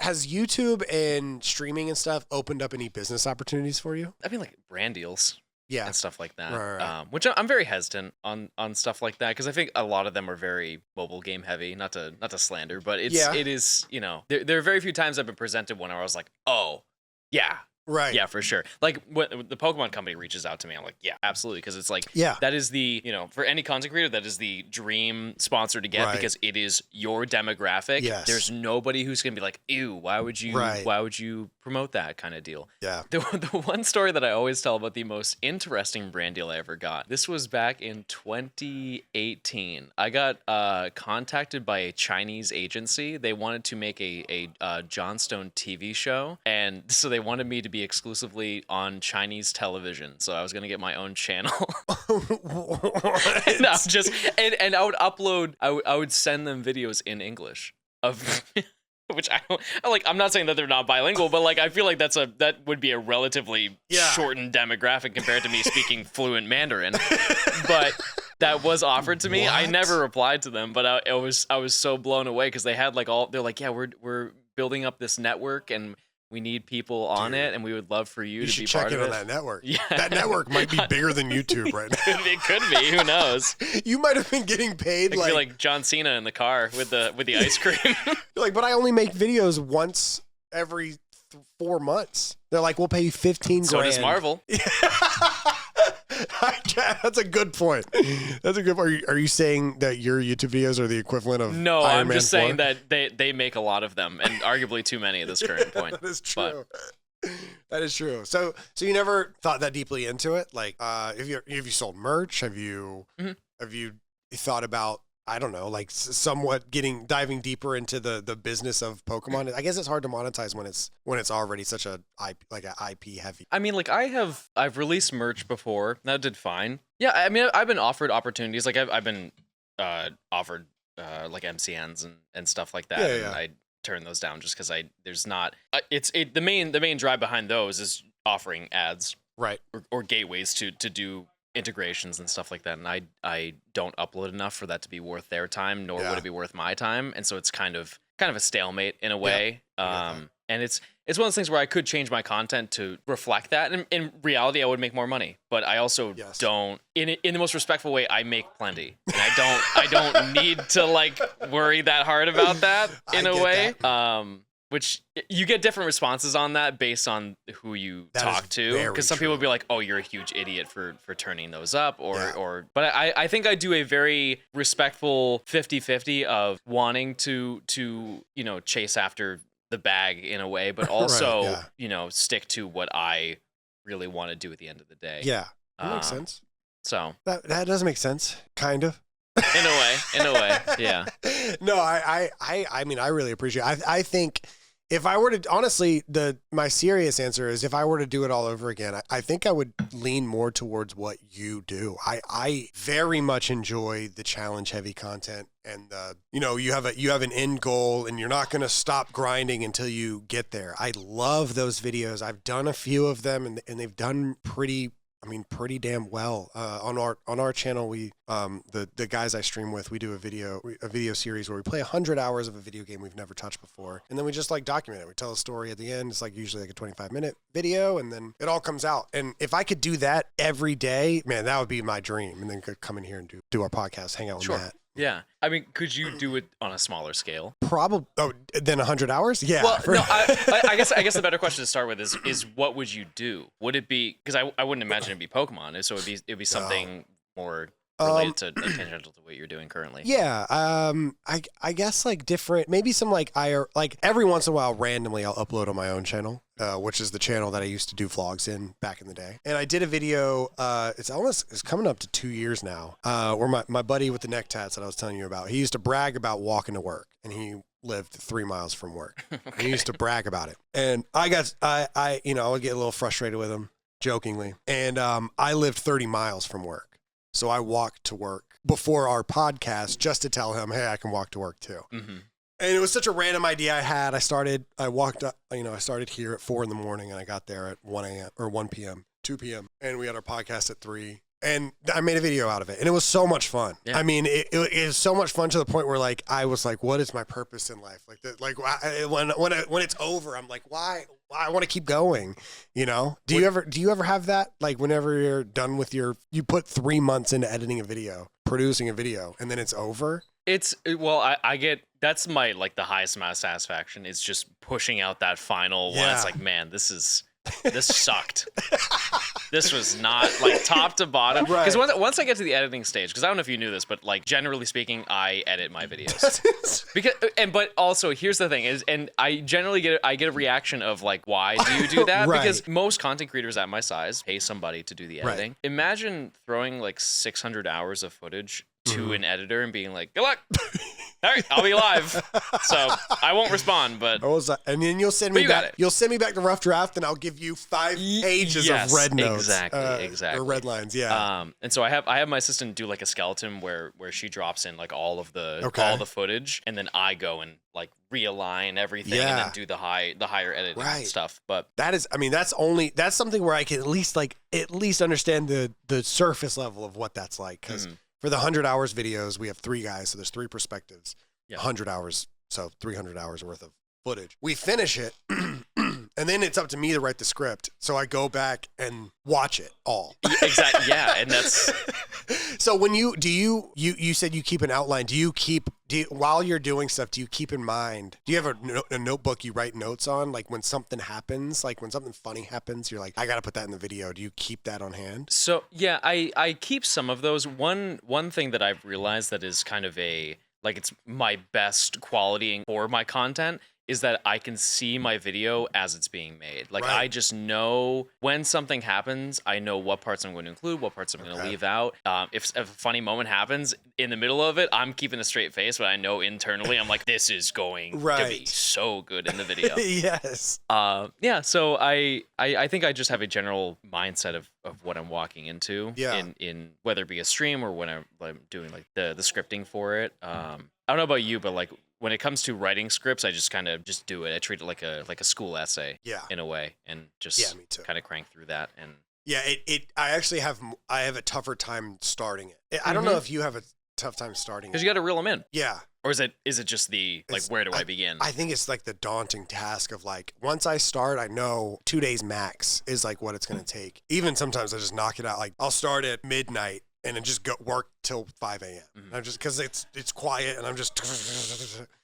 has YouTube and streaming and stuff opened up any business opportunities for you? I mean, like brand deals. Yeah. And stuff like that. Right. Which I'm very hesitant on stuff like that because I think a lot of them are very mobile game heavy. Not to slander, but it is, you know, there are very few times I've been presented one where I was like, oh, yeah. Right. Yeah, for sure. Like when the Pokemon company reaches out to me, I'm like, yeah, absolutely. Because it's like, that is the, you know, for any content creator, that is the dream sponsor to get because it is your demographic. Yes. There's nobody who's going to be like, ew, why would you promote that kind of deal? Yeah. The one story that I always tell about the most interesting brand deal I ever got, this was back in 2018. I got contacted by a Chinese agency. They wanted to make a Johnstone TV show. And so they wanted me to be exclusively on Chinese television, so I was gonna get my own channel. And I would upload. I would send them videos in English of, which I'm not saying that they're not bilingual, but like I feel like that would be a relatively shortened demographic compared to me speaking fluent Mandarin. But that was offered to me. What? I never replied to them, but I was so blown away because they had like they're like, yeah, we're building up this network and we need people on it, and we would love for you to be part of it. You should check in on that network. Yeah. That network might be bigger than YouTube right now. It could be. Who knows? You might have been getting paid I feel like John Cena in the car with the ice cream. You're like, but I only make videos once every 4 months. They're like, we'll pay you $15,000. So does Marvel. That's a good point. That's a good point. Are you saying that your YouTube videos are the equivalent of No, Iron I'm Man just 4? saying that they make a lot of them, and arguably too many at this current point. That is true. That is true. So you never thought that deeply into it? Like, have you sold merch? Have you thought about, I don't know, like somewhat diving deeper into the business of Pokemon? I guess it's hard to monetize when it's already such an IP heavy. I mean, like I've released merch before. That did fine. Yeah, I mean, I've been offered opportunities. Like I've been offered like MCNs and stuff like that. Yeah. And I turn those down just because there's not. The main drive behind those is offering ads, right, or gateways to do integrations and stuff like that, and I don't upload enough for that to be worth their time, nor would it be worth my time, and so it's kind of a stalemate in a way. And it's one of those things where I could change my content to reflect that, and in reality I would make more money, but I also don't, in the most respectful way, I make plenty, and I don't need to like worry that hard about that in a way. Which you get different responses on that based on who you talk to. Because some people will be like, oh, you're a huge idiot for turning those up. But I think I do a very respectful 50-50 of wanting to chase after the bag in a way, but also, stick to what I really want to do at the end of the day. Yeah, that makes sense. So that does make sense, kind of. In a way, yeah. No, I mean, I really appreciate it. I think if I were to, honestly, my serious answer is if I were to do it all over again, I think I would lean more towards what you do. I very much enjoy the challenge heavy content, and you have an end goal and you're not going to stop grinding until you get there. I love those videos. I've done a few of them and they've done pretty damn well. On our channel, we the guys I stream with, we do a video series where we play 100 hours of a video game we've never touched before, and then we just like document it. We tell a story at the end. It's like usually like a 25-minute video, and then it all comes out. And if I could do that every day, man, that would be my dream. And then could come in here and do our podcast, hang out with Matt. Yeah. I mean, could you do it on a smaller scale? Probably. Oh, then 100 hours? Yeah. Well, no, I guess the better question to start with is what would you do? Would it be, because I wouldn't imagine it'd be Pokemon, so it'd be something more related to tangential to what you're doing currently. Yeah. I guess like different, maybe some like every once in a while randomly I'll upload on my own channel, which is the channel that I used to do vlogs in back in the day. And I did a video, it's coming up to 2 years now, where my buddy with the neck tats that I was telling you about, he used to brag about walking to work, and he lived 3 miles from work. Okay. He used to brag about it. And I would get a little frustrated with him jokingly. And I lived 30 miles from work. So I walked to work before our podcast just to tell him, hey, I can walk to work too. Mm-hmm. And it was such a random idea I had. I started here at 4 a.m. and I got there at 1 p.m., 2 p.m. And we had our podcast at 3. and I made a video out of it, and it was so much fun. Yeah. I mean, it is so much fun to the point where like I was like, what is my purpose in life? Like when it's over, I'm like, why? I want to keep going. You know? Do you ever have that? Like whenever you're done with you put 3 months into editing a video, producing a video, and then it's over. I get, that's my, like, the highest amount of satisfaction is just pushing out that final one. It's like, man, this sucked. This was not, like, top to bottom. Because once I get to the editing stage, because I don't know if you knew this, but, like, generally speaking, I edit my videos. But also, here's the thing is, and I generally get a reaction of, like, why do you do that? Right. Because most content creators at my size pay somebody to do the editing. Right. Imagine throwing, like, 600 hours of footage to an editor and being like, good luck. All right, I'll be live. So I won't respond, but and then you'll send me back. You'll send me back the rough draft, and I'll give you 5 pages of red notes. Exactly. Or red lines. Yeah. And so I have my assistant do like a skeleton where she drops in like all the footage, and then I go and like realign everything and then do the higher editing stuff. But that's something where I can at least understand the surface level of what that's like, because. For the 100 hours videos, we have 3 guys, so there's 3 perspectives. 100 hours, so 300 hours worth of footage. We finish it, and then it's up to me to write the script. So I go back and watch it all. Exactly. Yeah, and that's. So when you said you keep an outline. While you're doing stuff, do you keep in mind? Do you have a notebook you write notes on? Like when something happens, like when something funny happens, you're like, I got to put that in the video. Do you keep that on hand? So yeah, I keep some of those. One thing that I've realized that is kind of it's my best quality for my content is that I can see my video as it's being made. Like I just know when something happens, I know what parts I'm going to include, what parts I'm going to leave out. If a funny moment happens in the middle of it, I'm keeping a straight face, but I know internally I'm like, this is going to be so good in the video. Yes. So I think I just have a general mindset of what I'm walking into in whether it be a stream or when I'm doing like the scripting for it. I don't know about you, but like when it comes to writing scripts, I just kind of just do it. I treat it like a school essay in a way, and just kind of crank through that. And I actually have a tougher time starting it. I don't know if you have a tough time starting it. Because you got to reel them in. Yeah. Or is it just where do I begin? I think it's like the daunting task of like, once I start, I know 2 days max is like what it's going to take. Even sometimes I just knock it out. Like I'll start at midnight and then just go work till 5 a.m. I'm just, because it's quiet and I'm just